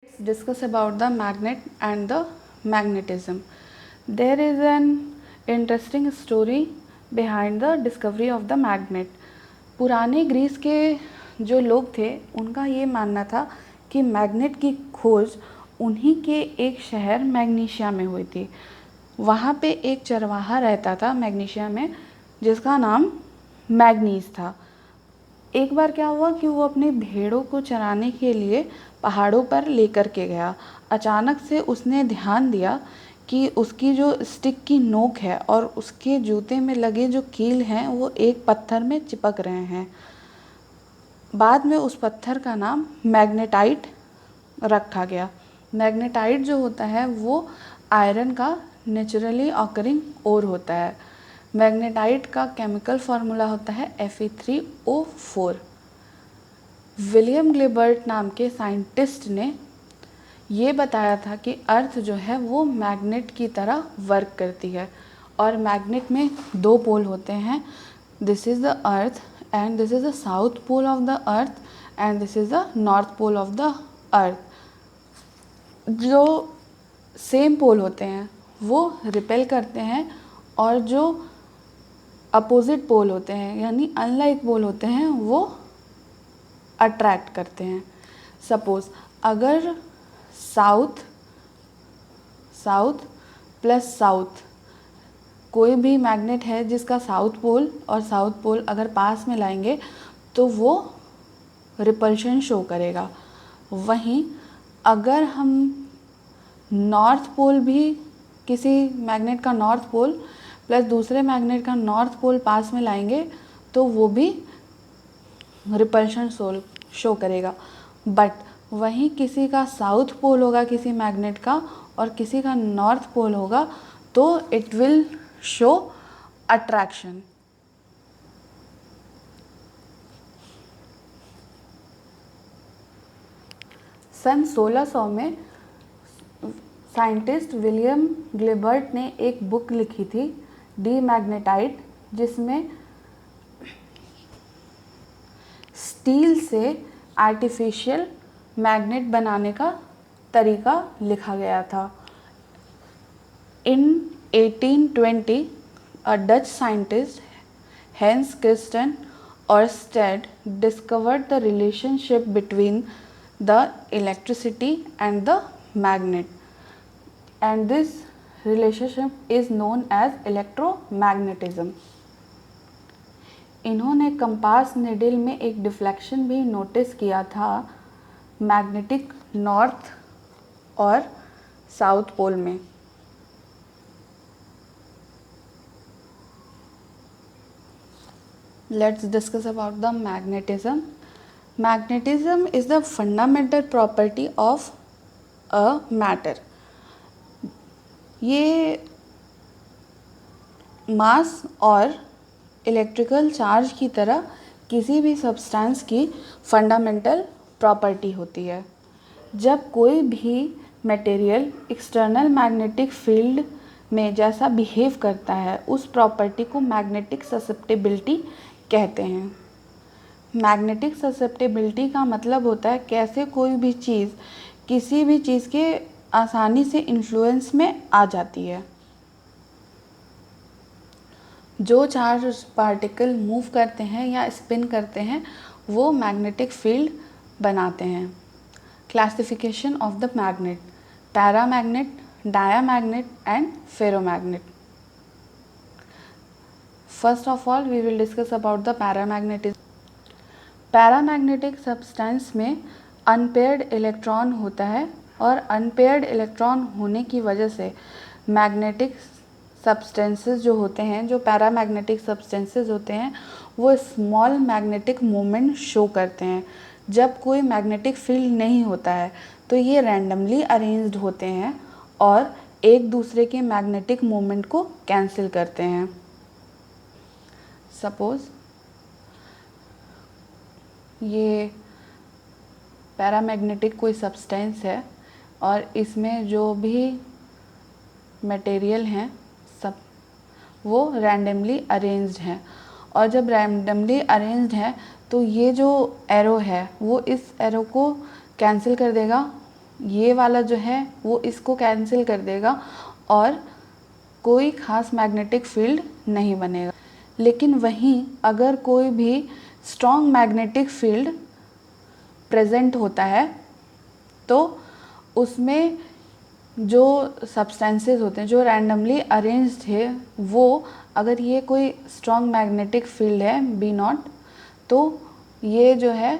Let's discuss about the magnet and the magnetism. There is an interesting story behind the discovery of the magnet. पुराने Greece के जो लोग थे उनका ये मानना था कि मैग्नेट की खोज उन्हीं के एक शहर मैग्नीशिया में हुई थी। वहाँ पे एक चरवाहा रहता था मैग्नीशिया में जिसका नाम मैग्नीज था। एक बार क्या हुआ कि वो अपनी भेड़ों को चराने के लिए पहाड़ों पर लेकर के गया। अचानक से उसने ध्यान दिया कि उसकी जो स्टिक की नोक है और उसके जूते में लगे जो कील हैं वो एक पत्थर में चिपक रहे हैं। बाद में उस पत्थर का नाम मैग्नेटाइट रखा गया। मैग्नेटाइट जो होता है वो आयरन का नेचुरली ऑकरिंग ओर होता है। मैग्नेटाइट का केमिकल फार्मूला होता है Fe3O4। विलियम ग्लिबर्ट नाम के साइंटिस्ट ने ये बताया था कि अर्थ जो है वो मैग्नेट की तरह वर्क करती है और मैग्नेट में दो पोल होते हैं। This is the earth and this is the south pole of the earth and this is the north pole of the earth. जो सेम पोल होते हैं वो रिपेल करते हैं और जो अपोजिट पोल होते हैं यानी अनलाइक पोल होते हैं वो अट्रैक्ट करते हैं। सपोज़ अगर साउथ प्लस साउथ कोई भी मैग्नेट है जिसका साउथ पोल और साउथ पोल अगर पास में लाएंगे तो वो रिपल्शन शो करेगा। वहीं अगर हम नॉर्थ पोल भी किसी मैग्नेट का नॉर्थ पोल प्लस दूसरे मैग्नेट का नॉर्थ पोल पास में लाएंगे तो वो भी रिपल्शन शो करेगा। बट वहीं किसी का साउथ पोल होगा किसी मैग्नेट का और किसी का नॉर्थ पोल होगा तो इट विल शो अट्रैक्शन। सन 1600 में साइंटिस्ट विलियम ग्लिबर्ट ने एक बुक लिखी थी डीमैग्नेटाइट, जिसमें स्टील से आर्टिफिशियल मैग्नेट बनाने का तरीका लिखा गया था। In 1820 a Dutch scientist Hans Christian Oersted discovered the relationship between the electricity and the magnet and this relationship is known as electromagnetism। इन्होंने कंपास निडल में एक डिफ्लेक्शन भी नोटिस किया था मैग्नेटिक नॉर्थ और साउथ पोल में। Let's discuss about the magnetism. Magnetism is the fundamental property of a matter। ये मास और इलेक्ट्रिकल चार्ज की तरह किसी भी सब्सटेंस की फंडामेंटल प्रॉपर्टी होती है। जब कोई भी मटेरियल एक्सटर्नल मैग्नेटिक फील्ड में जैसा बिहेव करता है उस प्रॉपर्टी को मैग्नेटिक ससेप्टिबिलिटी कहते हैं। मैग्नेटिक ससेप्टिबिलिटी का मतलब होता है कैसे कोई भी चीज़ किसी भी चीज़ के आसानी से इन्फ्लुएंस में आ जाती है। जो चार्ज पार्टिकल मूव करते हैं या स्पिन करते हैं वो मैग्नेटिक फील्ड बनाते हैं। Classification of the magnet: paramagnet, diamagnet and ferromagnet. First of all we will discuss about the paramagnetism. Paramagnetic substance में अनपेयर्ड इलेक्ट्रॉन होता है और अनपेयर्ड इलेक्ट्रॉन होने की वजह से मैग्नेटिक सब्सटेंसेस जो होते हैं, जो पैरामैग्नेटिक सब्सटेंसेस होते हैं, वो स्मॉल मैग्नेटिक मोमेंट शो करते हैं। जब कोई मैग्नेटिक फील्ड नहीं होता है तो ये रैंडमली अरेंज्ड होते हैं और एक दूसरे के मैग्नेटिक मोमेंट को कैंसिल करते हैं। सपोज़ ये पैरामैग्नेटिक कोई सब्सटेंस है और इसमें जो भी मटेरियल हैं सब वो रैंडमली अरेंज्ड हैं और जब रैंडमली अरेंज्ड है तो ये जो एरो है वो इस एरो को कैंसिल कर देगा ये वाला जो है वो इसको कैंसिल कर देगा और कोई ख़ास मैग्नेटिक फील्ड नहीं बनेगा। लेकिन वहीं अगर कोई भी स्ट्रॉन्ग मैग्नेटिक फील्ड प्रेजेंट होता है तो उसमें जो सब्सटेंसेस होते हैं जो रैंडमली अरेंज्ड है, वो अगर ये कोई स्ट्रॉन्ग मैग्नेटिक फील्ड है B0, तो ये जो है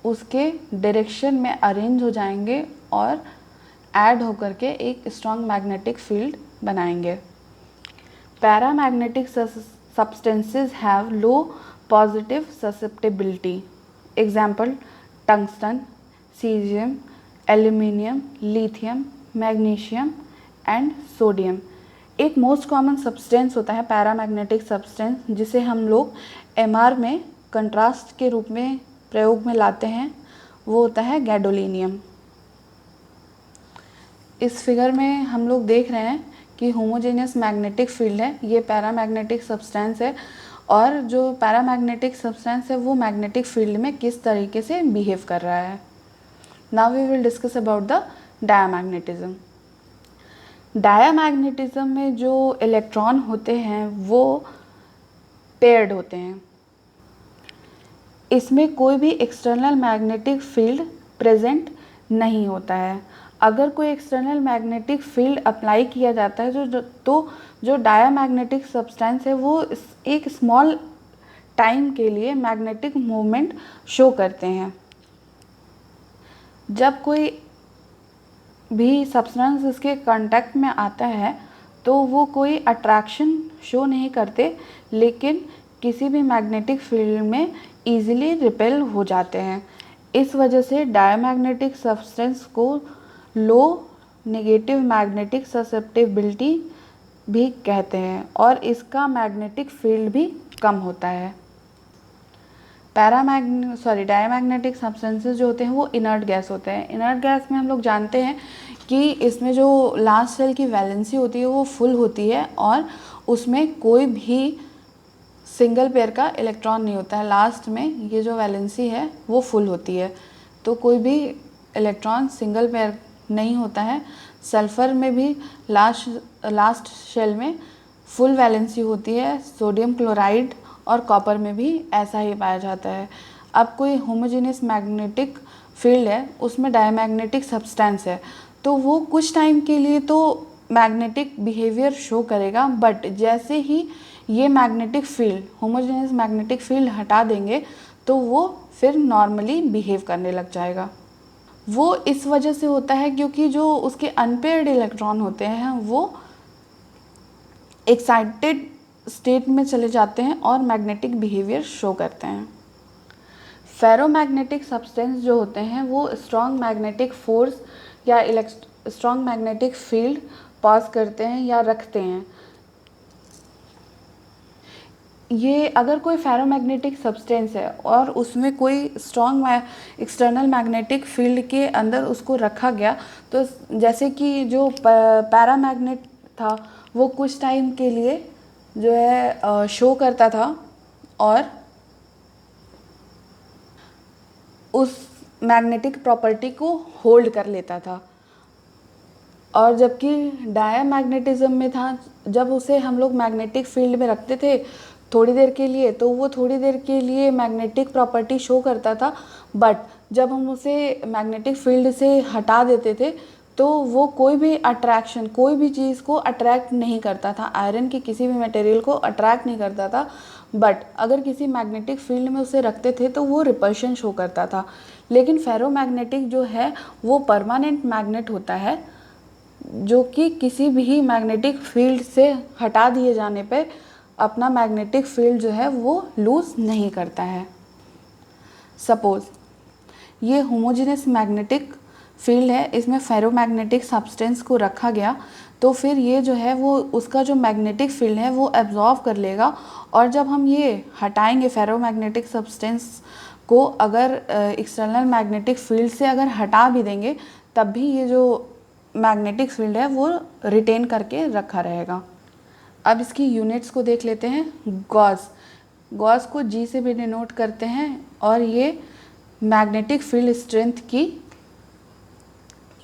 उसके डायरेक्शन में अरेंज हो जाएंगे और ऐड होकर के एक स्ट्रॉन्ग मैग्नेटिक फील्ड बनाएंगे। Paramagnetic substances have low positive susceptibility. Example tungsten, caesium, aluminium, lithium, magnesium and sodium. एक मोस्ट कॉमन सब्सटेंस होता है पैरामैग्नेटिक सब्सटेंस, जिसे हम लोग MR में कंट्रास्ट के रूप में प्रयोग में लाते हैं, वो होता है गैडोलीनियम। इस फिगर में हम लोग देख रहे हैं कि होमोजेनियस मैग्नेटिक फील्ड है, ये पैरामैग्नेटिक सब्सटेंस है, और जो पैरामैग्नेटिक सब्सटेंस है वो मैग्नेटिक फील्ड में किस तरीके से बिहेव कर रहा है। Now we will discuss about the diamagnetism. Diamagnetism में जो इलेक्ट्रॉन होते हैं वो पेयर्ड होते हैं। इसमें कोई भी एक्सटर्नल मैग्नेटिक फील्ड प्रेजेंट नहीं होता है। अगर कोई एक्सटर्नल मैग्नेटिक फील्ड अप्लाई किया जाता है तो जो डायामैग्नेटिक सब्सटेंस है वो एक स्मॉल टाइम के लिए मैग्नेटिक मूवमेंट शो करते हैं। जब कोई भी सब्सटेंस इसके कांटेक्ट में आता है तो वो कोई अट्रैक्शन शो नहीं करते, लेकिन किसी भी मैग्नेटिक फील्ड में ईजिली रिपेल हो जाते हैं। इस वजह से डायमैग्नेटिक सब्सटेंस को लो नेगेटिव मैग्नेटिक ससेप्टिबिलिटी भी कहते हैं और इसका मैग्नेटिक फील्ड भी कम होता है। डायमैग्नेटिक सब्सटेंसेस जो होते हैं वो इनर्ट गैस होते हैं। इनर्ट गैस में हम लोग जानते हैं कि इसमें जो लास्ट शेल की वैलेंसी होती है वो फुल होती है और उसमें कोई भी सिंगल पेयर का इलेक्ट्रॉन नहीं होता है। लास्ट में ये जो वैलेंसी है वो फुल होती है, तो कोई भी इलेक्ट्रॉन सिंगल पेयर नहीं होता है। सल्फ़र में भी लास्ट शेल में फुल वैलेंसी होती है। सोडियम क्लोराइड और कॉपर में भी ऐसा ही पाया जाता है। अब कोई होमोजेनियस मैग्नेटिक फील्ड है, उसमें डायमैग्नेटिक सब्सटेंस है, तो वो कुछ टाइम के लिए तो मैग्नेटिक बिहेवियर शो करेगा, बट जैसे ही ये magnetic field homogeneous magnetic field हटा देंगे तो वो फिर नॉर्मली बिहेव करने लग जाएगा। वो इस वजह से होता है क्योंकि जो उसके अनपेयर्ड इलेक्ट्रॉन होते हैं वो एक्साइटेड स्टेट में चले जाते हैं और मैग्नेटिक बिहेवियर शो करते हैं। फेरोमैग्नेटिक सब्सटेंस जो होते हैं वो स्ट्रॉन्ग मैग्नेटिक फोर्स या स्ट्रॉन्ग मैग्नेटिक फील्ड पास करते हैं या रखते हैं। ये अगर कोई फेरोमैग्नेटिक सब्सटेंस है और उसमें कोई स्ट्रॉन्ग एक्सटर्नल मैग्नेटिक फील्ड के अंदर उसको रखा गया, तो जैसे कि जो पैरामैग्नेट था वो कुछ टाइम के लिए जो है शो करता था और उस मैग्नेटिक प्रॉपर्टी को होल्ड कर लेता था, और जबकि डायामैग्नेटिज्म में था, जब उसे हम लोग मैग्नेटिक फील्ड में रखते थे थोड़ी देर के लिए तो वो थोड़ी देर के लिए मैग्नेटिक प्रॉपर्टी शो करता था, बट जब हम उसे मैग्नेटिक फील्ड से हटा देते थे तो वो कोई भी अट्रैक्शन, कोई भी चीज़ को अट्रैक्ट नहीं करता था। आयरन की किसी भी मटेरियल को अट्रैक्ट नहीं करता था, बट अगर किसी मैग्नेटिक फील्ड में उसे रखते थे तो वो रिपल्शन शो करता था। लेकिन फेरोमैग्नेटिक जो है वो परमानेंट मैग्नेट होता है, जो कि किसी भी मैग्नेटिक फील्ड से हटा दिए जाने पे अपना मैग्नेटिक फील्ड जो है वो लूज़ नहीं करता है। सपोज़ ये होमोजेनियस मैग्नेटिक फील्ड है, इसमें फेरोमैग्नेटिक सब्सटेंस को रखा गया, तो फिर ये जो है वो उसका जो मैग्नेटिक फील्ड है वो एब्जॉर्व कर लेगा, और जब हम ये हटाएंगे फेरोमैग्नेटिक सब्सटेंस को, अगर एक्सटर्नल मैग्नेटिक फील्ड से अगर हटा भी देंगे तब भी ये जो मैग्नेटिक फील्ड है वो रिटेन करके रखा रहेगा। अब इसकी यूनिट्स को देख लेते हैं। गॉस को G से भी डिनोट करते हैं और ये मैग्नेटिक फील्ड स्ट्रेंथ की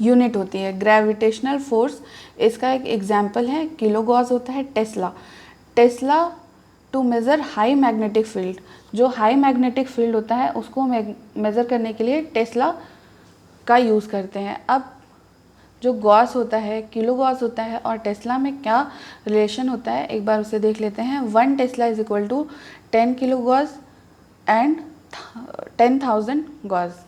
यूनिट होती है। ग्रेविटेशनल फोर्स इसका एक एग्जाम्पल है, किलो गॉस होता है। Tesla to measure high magnetic field, जो हाई मैग्नेटिक फील्ड होता है उसको मेज़र करने के लिए टेस्ला का यूज़ करते हैं। अब जो गॉस होता है, किलो गॉस होता है और टेस्ला में क्या रिलेशन होता है एक बार उसे देख लेते हैं। 1 tesla is equal to 10 kilo gauss and 10,000 Gauss.